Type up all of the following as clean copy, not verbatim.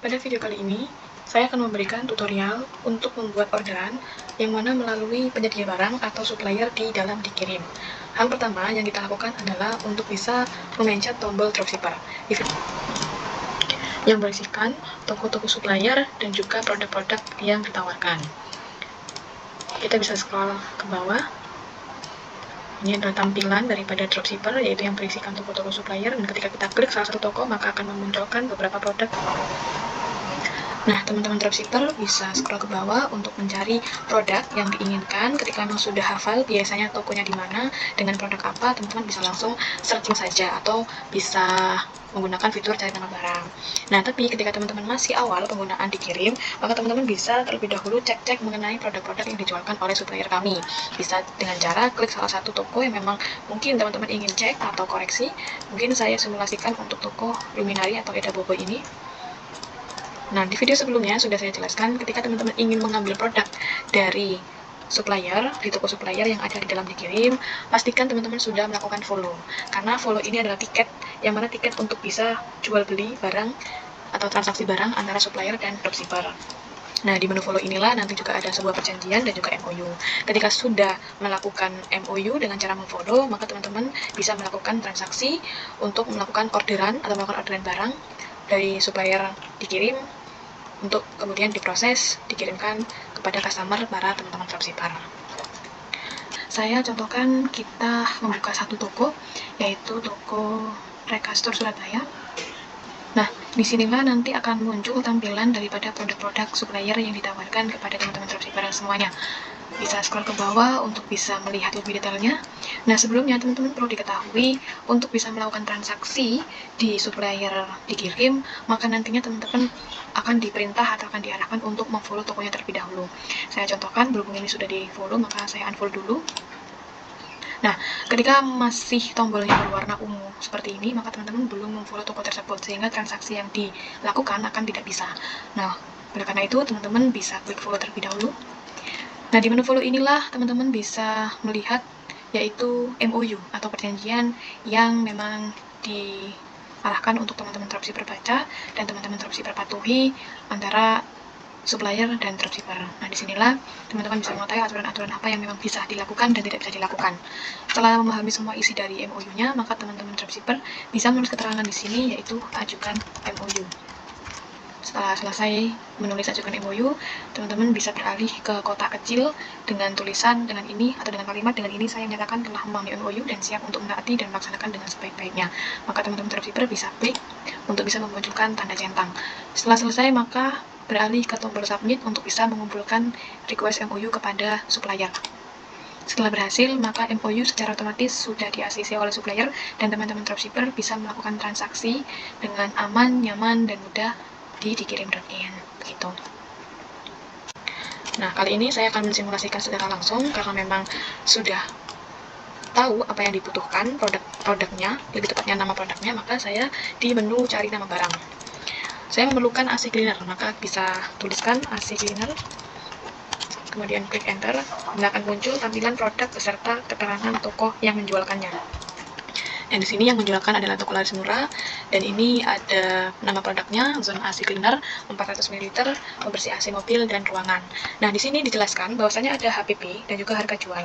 Pada video kali ini, saya akan memberikan tutorial untuk membuat orderan yang mana melalui penyedia barang atau supplier di dalam dikirim. Hal pertama yang kita lakukan adalah untuk bisa memencet tombol dropshipper yang berisikan toko-toko supplier dan juga produk-produk yang ditawarkan. Kita bisa scroll ke bawah. Ini adalah tampilan daripada dropshipper, yaitu yang berisikan toko-toko supplier, dan ketika kita klik salah satu toko, maka akan memunculkan beberapa produk. Nah, teman-teman dropshipper bisa scroll ke bawah untuk mencari produk yang diinginkan. Ketika memang sudah hafal biasanya tokonya di mana, dengan produk apa, teman-teman bisa langsung searching saja atau bisa menggunakan fitur cari nama barang. Nah, tapi ketika teman-teman masih awal penggunaan dikirim, maka teman-teman bisa terlebih dahulu cek-cek mengenai produk-produk yang dijualkan oleh supplier kami. Bisa dengan cara klik salah satu toko yang memang mungkin teman-teman ingin cek atau koreksi. Mungkin saya simulasikan untuk toko Luminari atau Eda Bobo ini. Nah, di video sebelumnya sudah saya jelaskan ketika teman-teman ingin mengambil produk dari supplier, di toko supplier yang ada di dalam dikirim, pastikan teman-teman sudah melakukan follow. Karena follow ini adalah tiket, yang mana tiket untuk bisa jual beli barang atau transaksi barang antara supplier dan dropshipper. Nah, di menu follow inilah nanti juga ada sebuah perjanjian dan juga MOU. Ketika sudah melakukan MOU dengan cara memfollow, maka teman-teman bisa melakukan transaksi untuk melakukan orderan atau melakukan orderan barang dari supplier dikirim untuk kemudian diproses, dikirimkan kepada customer para teman-teman dropshipper. Saya contohkan kita membuka satu toko, yaitu toko Rekastor Surabaya. Nah, disinilah nanti akan muncul tampilan daripada produk-produk supplier yang ditawarkan kepada teman-teman dropshipper semuanya. Bisa scroll ke bawah untuk bisa melihat lebih detailnya. Nah, sebelumnya teman-teman perlu diketahui untuk bisa melakukan transaksi di supplier dikirim, maka nantinya teman-teman akan diperintah atau akan diarahkan untuk memfollow tokonya terlebih dahulu. Saya contohkan, berhubung ini sudah di follow, maka saya unfollow dulu. Nah, ketika masih tombolnya berwarna ungu seperti ini, maka teman-teman belum memfollow toko tersebut, sehingga transaksi yang dilakukan akan tidak bisa. Nah, oleh karena itu, teman-teman bisa klik follow terlebih dahulu. Nah, di menu follow inilah teman-teman bisa melihat yaitu MOU atau perjanjian yang memang diarahkan untuk teman-teman dropshipper baca dan teman-teman dropshipper patuhi antara supplier dan dropshipper. Nah, disinilah teman-teman bisa mengetahui aturan-aturan apa yang memang bisa dilakukan dan tidak bisa dilakukan. Setelah memahami semua isi dari MOU-nya, maka teman-teman dropshipper bisa menulis keterangan di sini yaitu ajukan MOU. Setelah selesai menulis ajukan MOU, teman-teman bisa beralih ke kotak kecil dengan tulisan dengan ini atau dengan kalimat dengan ini saya menyatakan telah memahami MOU dan siap untuk menaati dan melaksanakan dengan sebaik-baiknya. Maka teman-teman dropshipper bisa klik untuk bisa memunculkan tanda centang. Setelah selesai, maka beralih ke tombol submit untuk bisa mengumpulkan request MOU kepada supplier. Setelah berhasil, maka MOU secara otomatis sudah di-ACC oleh supplier dan teman-teman dropshipper bisa melakukan transaksi dengan aman, nyaman, dan mudah di dikirim.in begitu. Nah, kali ini saya akan mensimulasikan secara langsung karena memang sudah tahu apa yang dibutuhkan produknya, lebih tepatnya nama produknya, maka saya di menu cari nama barang. Saya memerlukan AC cleaner, maka bisa tuliskan AC cleaner, kemudian klik enter, dan akan muncul tampilan produk beserta keterangan toko yang menjualkannya. Yang di sini yang menjualkan adalah toko laris murah, dan ini ada nama produknya, Zone AC Cleaner 400 ml, pembersih AC mobil dan ruangan. Nah, di sini dijelaskan bahwasanya ada HPP dan juga harga jual.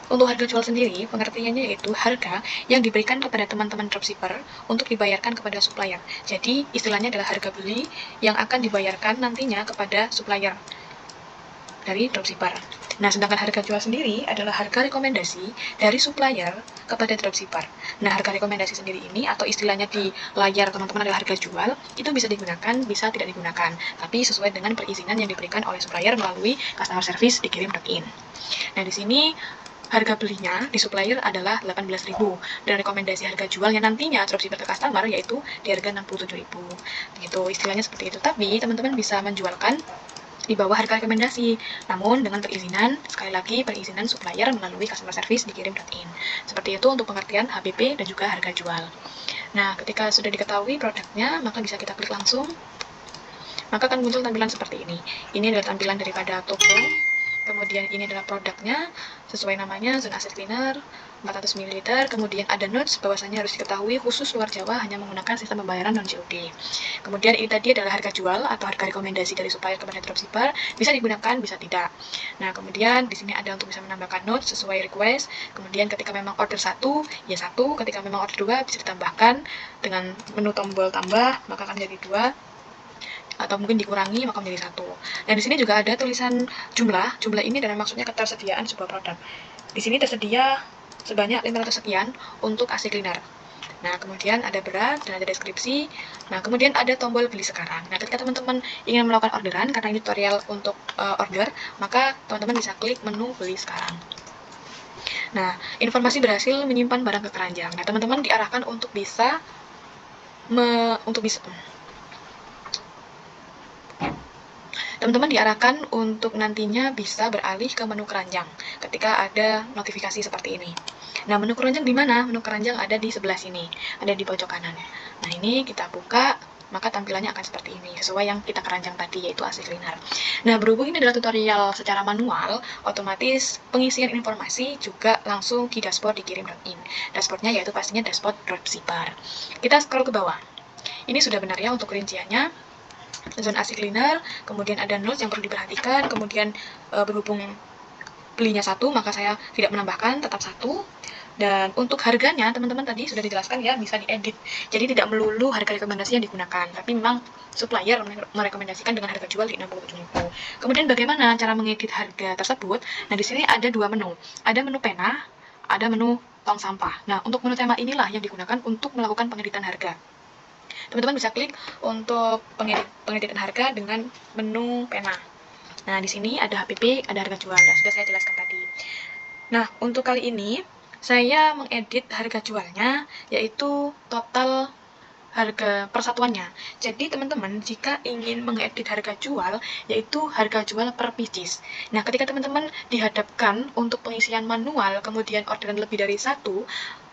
Untuk harga jual sendiri, pengertiannya yaitu harga yang diberikan kepada teman-teman dropshipper untuk dibayarkan kepada supplier. Jadi, istilahnya adalah harga beli yang akan dibayarkan nantinya kepada supplier dari dropshipper. Nah, sedangkan harga jual sendiri adalah harga rekomendasi dari supplier kepada dropshipper. Nah, harga rekomendasi sendiri ini atau istilahnya di layar teman-teman adalah harga jual, itu bisa digunakan, bisa tidak digunakan. Tapi sesuai dengan perizinan yang diberikan oleh supplier melalui customer service dikirim.in. Nah, di sini harga belinya di supplier adalah 18.000 dan rekomendasi harga jualnya nantinya dropshipper ke customer yaitu di harga 67.000. Gitu, istilahnya seperti itu. Tapi teman-teman bisa menjualkan di bawah harga rekomendasi, namun dengan perizinan, sekali lagi perizinan supplier melalui customer service dikirim.in. Seperti itu untuk pengertian HBP dan juga harga jual. Nah, ketika sudah diketahui produknya, maka bisa kita klik langsung, maka akan muncul tampilan seperti ini. Ini adalah tampilan daripada toko Kemudian ini adalah produknya, sesuai namanya, Zone Acid Cleaner 400 ml. Kemudian ada notes bahwasanya harus diketahui khusus luar Jawa hanya menggunakan sistem pembayaran non-COD. Kemudian ini tadi adalah harga jual atau harga rekomendasi dari supplier kepada dropshipper, bisa digunakan, bisa tidak. Nah, kemudian di sini ada untuk bisa menambahkan notes sesuai request. Kemudian ketika memang order 1, ya 1, ketika memang order 2 bisa ditambahkan dengan menu tombol tambah, maka akan jadi 2, atau mungkin dikurangi maka menjadi 1. Dan di sini juga ada tulisan jumlah. Jumlah ini adalah maksudnya ketersediaan sebuah produk. Di sini tersedia sebanyak 500 sekian untuk AC cleaner. Nah, kemudian ada berat dan ada deskripsi. Nah, kemudian ada tombol beli sekarang. Nah, ketika teman-teman ingin melakukan orderan, karena ini tutorial untuk order, maka teman-teman bisa klik menu beli sekarang. Nah, informasi berhasil menyimpan barang ke keranjang. Nah, teman-teman diarahkan untuk bisa teman-teman diarahkan untuk nantinya bisa beralih ke menu keranjang ketika ada notifikasi seperti ini. Nah, menu keranjang di mana? Menu keranjang ada di sebelah sini, ada di pojok kanan. Nah, ini kita buka, maka tampilannya akan seperti ini, sesuai yang kita keranjang tadi, yaitu AC Cleaner. Nah, berhubung ini adalah tutorial secara manual, otomatis pengisian informasi juga langsung di dashboard dikirim.in. Dashboardnya yaitu pastinya dashboard dropshipper. Kita scroll ke bawah. Ini sudah benar ya untuk rinciannya. Zone AC Cleaner, kemudian ada notes yang perlu diperhatikan, kemudian berhubung belinya 1, maka saya tidak menambahkan, tetap 1. Dan untuk harganya, teman-teman tadi sudah dijelaskan ya, bisa diedit. Jadi tidak melulu harga rekomendasi yang digunakan, tapi memang supplier merekomendasikan dengan harga jual di 67.000. Kemudian bagaimana cara mengedit harga tersebut? Nah, di sini ada 2 menu. Ada menu pena, ada menu tong sampah. Nah, untuk menu tema inilah yang digunakan untuk melakukan pengeditan harga. Teman-teman bisa klik untuk pengeditan harga dengan menu pena. Nah, di sini ada HPP, ada harga jual, yang sudah saya jelaskan tadi. Nah, untuk kali ini, saya mengedit harga jualnya, yaitu total harga persatuannya. Jadi, teman-teman, jika ingin mengedit harga jual, yaitu harga jual per pieces. Nah, ketika teman-teman dihadapkan untuk pengisian manual, kemudian orderan lebih dari 1,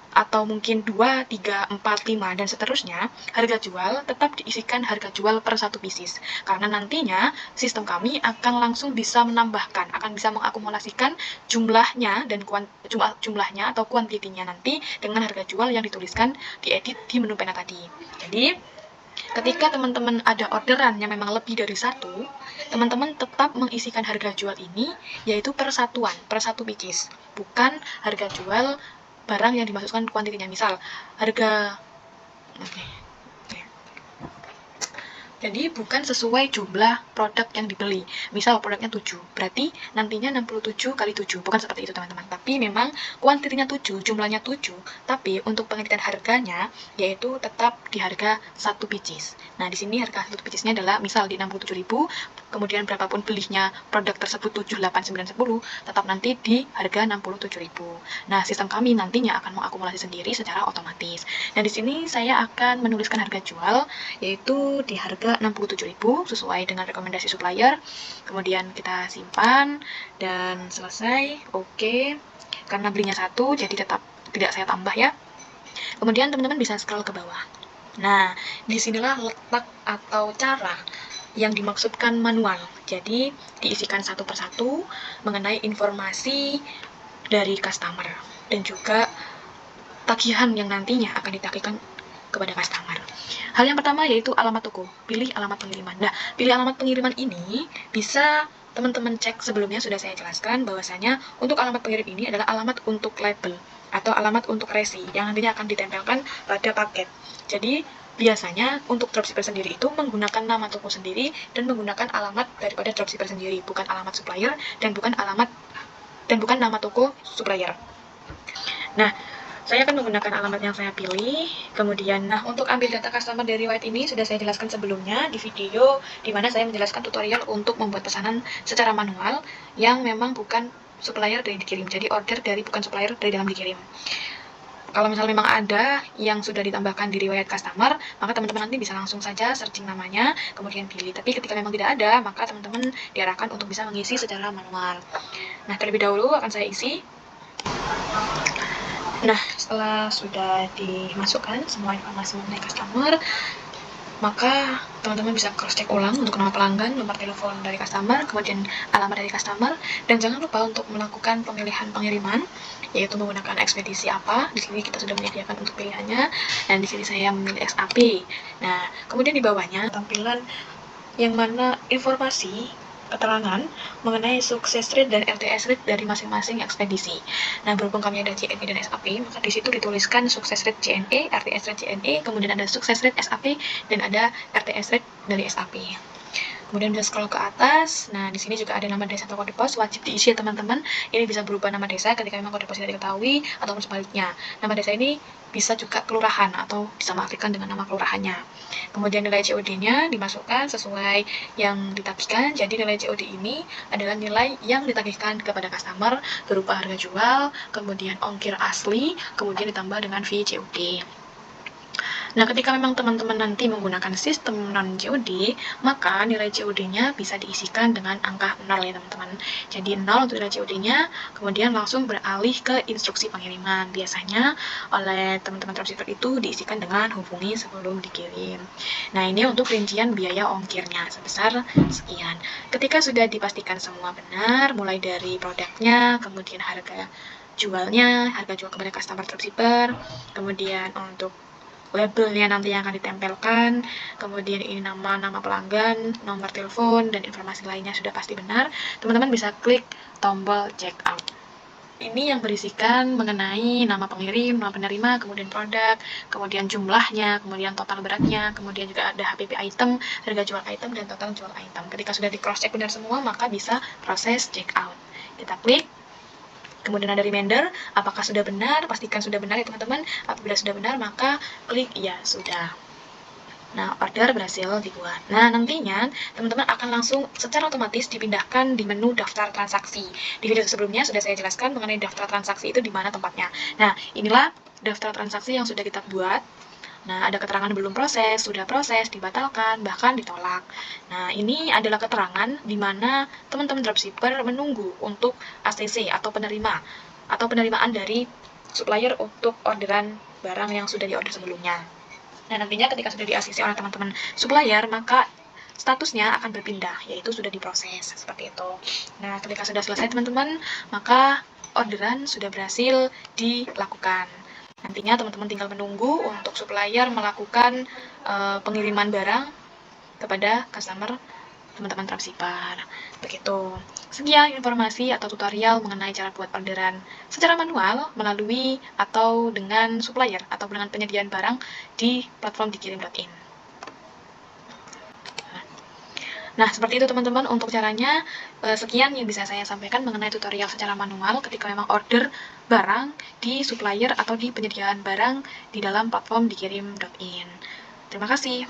atau mungkin 2, 3, 4, 5, dan seterusnya, harga jual tetap diisikan harga jual per 1 pieces. Karena nantinya sistem kami akan langsung bisa menambahkan, akan bisa mengakumulasikan jumlahnya dan jumlahnya atau kuantitinya nanti dengan harga jual yang dituliskan diedit di menu pena tadi. Jadi, ketika teman-teman ada orderan yang memang lebih dari 1, teman-teman tetap mengisikan harga jual ini, yaitu per satuan, per 1 pieces, bukan harga jual barang yang dimaksudkan kuantitinya. Misal harga jadi bukan sesuai jumlah produk yang dibeli. Misal produknya 7, berarti nantinya 67 kali 7. Bukan seperti itu teman-teman. Tapi memang kuantitinya 7, jumlahnya 7. Tapi untuk pengeditan harganya, yaitu tetap di harga 1 pieces. Nah, di sini harga 1 piecesnya adalah misal di 67.000, kemudian berapapun belinya produk tersebut 7, 8, 9, 10, tetap nanti di harga 67.000. Nah, sistem kami nantinya akan mengakumulasi sendiri secara otomatis. Nah, di sini saya akan menuliskan harga jual, yaitu di harga 67.000 sesuai dengan rekomendasi supplier. Kemudian kita simpan dan selesai. Oke. Karena belinya 1, jadi tetap tidak saya tambah ya. Kemudian teman-teman bisa scroll ke bawah. Nah, disinilah letak atau cara yang dimaksudkan manual. Jadi diisikan satu persatu mengenai informasi dari customer dan juga tagihan yang nantinya akan ditagihkan kepada customer. Hal yang pertama yaitu alamat toko. Pilih alamat pengiriman. Nah, pilih alamat pengiriman ini bisa teman-teman cek sebelumnya sudah saya jelaskan bahwasanya untuk alamat pengirim ini adalah alamat untuk label atau alamat untuk resi yang nantinya akan ditempelkan pada paket. Jadi, biasanya untuk dropshipper sendiri itu menggunakan nama toko sendiri dan menggunakan alamat daripada dropshipper sendiri, bukan alamat supplier dan bukan nama toko supplier. Nah, saya akan menggunakan alamat yang saya pilih. Kemudian, untuk ambil data customer dari riwayat ini sudah saya jelaskan sebelumnya di video di mana saya menjelaskan tutorial untuk membuat pesanan secara manual yang memang bukan supplier dari dikirim. Jadi order dari bukan supplier dari dalam dikirim. Kalau misalnya memang ada yang sudah ditambahkan di riwayat customer, maka teman-teman nanti bisa langsung saja searching namanya, kemudian pilih. Tapi ketika memang tidak ada, maka teman-teman diarahkan untuk bisa mengisi secara manual. Nah, terlebih dahulu akan saya isi. Nah, setelah sudah dimasukkan semua informasi mengenai customer, maka teman-teman bisa cross check ulang untuk nama pelanggan, nomor telepon dari customer, kemudian alamat dari customer, dan jangan lupa untuk melakukan pemilihan pengiriman, yaitu menggunakan ekspedisi apa. Di sini kita sudah menyediakan untuk pilihannya, dan di sini saya memilih SAP. Nah, kemudian di bawahnya tampilan yang mana informasi keterangan mengenai sukses rate dan LTS rate dari masing-masing ekspedisi. Nah, berhubung kami ada JNE dan SAP, maka di situ dituliskan sukses rate JNE, RTS rate JNE, kemudian ada sukses rate SAP, dan ada RTS rate dari SAP. Kemudian bisa scroll ke atas. Nah, di sini juga ada nama desa atau kode pos, wajib diisi ya teman-teman. Ini bisa berubah nama desa ketika memang kode pos tidak diketahui, ataupun sebaliknya. Nama desa ini bisa juga kelurahan atau disamakan dengan nama kelurahannya. Kemudian nilai COD-nya dimasukkan sesuai yang ditagihkan. Jadi nilai COD ini adalah nilai yang ditagihkan kepada customer berupa harga jual, kemudian ongkir asli, kemudian ditambah dengan fee COD. Nah, ketika memang teman-teman nanti menggunakan sistem non-COD, maka nilai COD-nya bisa diisikan dengan angka 0 ya teman-teman. Jadi 0 untuk nilai COD-nya, kemudian langsung beralih ke instruksi pengiriman. Biasanya oleh teman-teman dropshipper itu diisikan dengan hubungi sebelum dikirim. Nah, ini untuk rincian biaya ongkirnya sebesar sekian. Ketika sudah dipastikan semua benar, mulai dari produknya, kemudian harga jualnya, harga jual kepada customer dropshipper, kemudian untuk labelnya nanti yang akan ditempelkan, kemudian ini nama pelanggan, nomor telepon, dan informasi lainnya sudah pasti benar, teman-teman bisa klik tombol check out. Ini yang berisikan mengenai nama pengirim, nama penerima, kemudian produk, kemudian jumlahnya, kemudian total beratnya, kemudian juga ada HPP item, harga jual item, dan total jual item. Ketika sudah di cross check benar semua, maka bisa proses check out. Kita klik. Kemudian ada reminder, apakah sudah benar, pastikan sudah benar ya teman-teman. Apabila sudah benar, maka klik ya sudah. Nah, order berhasil dibuat. Nah, nantinya teman-teman akan langsung secara otomatis dipindahkan di menu daftar transaksi. Di video sebelumnya sudah saya jelaskan mengenai daftar transaksi itu di mana tempatnya. Nah, inilah daftar transaksi yang sudah kita buat. Nah, ada keterangan belum proses, sudah proses, dibatalkan, bahkan ditolak. Nah, ini adalah keterangan di mana teman-teman dropshipper menunggu untuk ACC atau penerimaan dari supplier untuk orderan barang yang sudah diorder sebelumnya. Nah, nantinya ketika sudah di-ACC oleh teman-teman supplier, maka statusnya akan berpindah, yaitu sudah diproses, seperti itu. Nah, ketika sudah selesai teman-teman, maka orderan sudah berhasil dilakukan. Nantinya teman-teman tinggal menunggu untuk supplier melakukan pengiriman barang kepada customer teman-teman dropshipper. Begitu. Sekian informasi atau tutorial mengenai cara buat orderan secara manual melalui atau dengan supplier atau dengan penyediaan barang di platform dikirim.in. Nah, seperti itu teman-teman untuk caranya. Sekian yang bisa saya sampaikan mengenai tutorial secara manual ketika memang order barang di supplier atau di penyediaan barang di dalam platform dikirim.in. Terima kasih.